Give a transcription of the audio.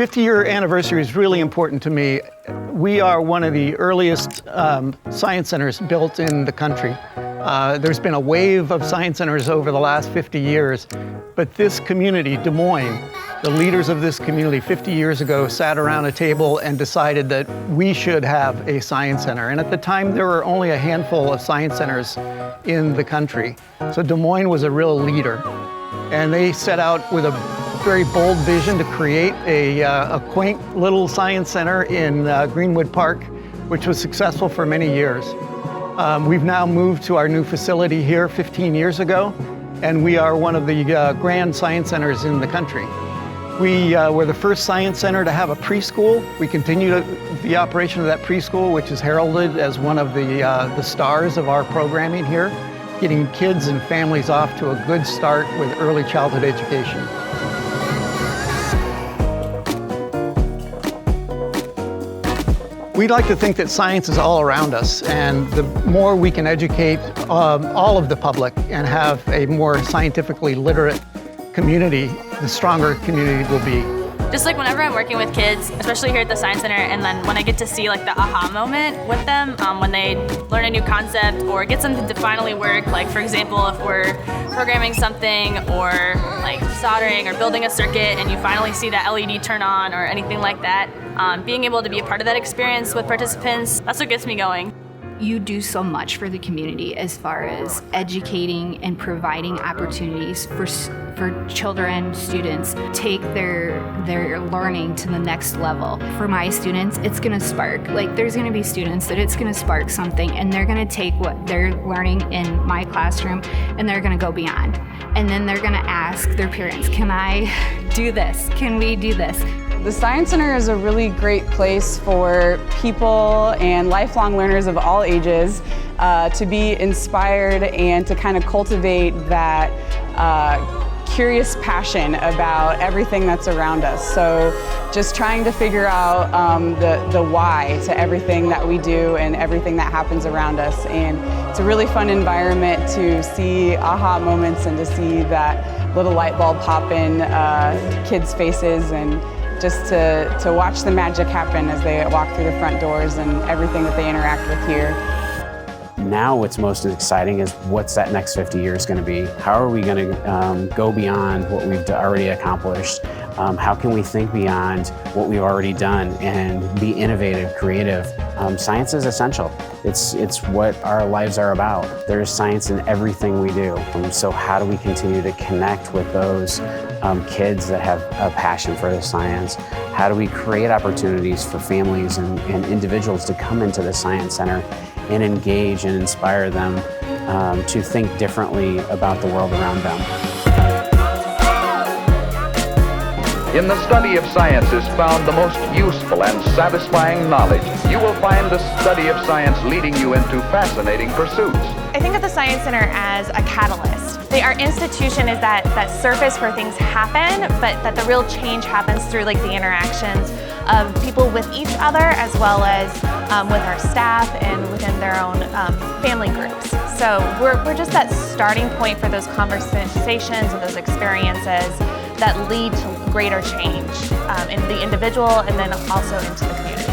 50-year anniversary is really important to me. We are one of the earliest science centers built in the country. There's been a wave of science centers over the last 50 years, but this community, Des Moines, the leaders of this community 50 years ago sat around a table and decided that we should have a science center. And at the time, there were only a handful of science centers in the country. So Des Moines was a real leader. And they set out with a very bold vision to create a quaint little science center in Greenwood Park, which was successful for many years. We've now moved to our new facility here 15 years ago, and we are one of the grand science centers in the country. We were the first science center to have a preschool. We continue the operation of that preschool, which is heralded as one of the stars of our programming here, getting kids and families off to a good start with early childhood education. We'd like to think that science is all around us, and the more we can educate all of the public and have a more scientifically literate community, the stronger community will be. Just like whenever I'm working with kids, especially here at the Science Center, and then when I get to see like the aha moment with them, when they learn a new concept or get something to finally work, like for example, if we're programming something or like soldering or building a circuit and you finally see that LED turn on or anything like that, being able to be a part of that experience with participants, that's what gets me going. You do so much for the community as far as educating and providing opportunities for children, students, take their learning to the next level. For my students, it's gonna spark. Like there's gonna be students that it's gonna spark something and they're gonna take what they're learning in my classroom and they're gonna go beyond. And then they're gonna ask their parents, can I do this? Can we do this? The Science Center is a really great place for people and lifelong learners of all ages to be inspired and to kind of cultivate that curious passion about everything that's around us. So just trying to figure out the why to everything that we do and everything that happens around us. And it's a really fun environment to see aha moments and to see that little light bulb pop in kids' faces, and just to watch the magic happen as they walk through the front doors and everything that they interact with here. Now what's most exciting is what's that next 50 years going to be? How are we going to go beyond what we've already accomplished? How can we think beyond what we've already done and be innovative, creative? Science is essential. It's what our lives are about. There's science in everything we do. So how do we continue to connect with those kids that have a passion for the science? How do we create opportunities for families and individuals to come into the Science Center and engage and inspire them to think differently about the world around them? In the study of science is found the most useful and satisfying knowledge. You will find the study of science leading you into fascinating pursuits. I think of the Science Center as a catalyst. Our institution is that surface where things happen, but that the real change happens through like the interactions of people with each other, as well as with our staff and within their own family groups. So we're just that starting point for those conversations and those experiences that lead to greater change in the individual and then also into the community.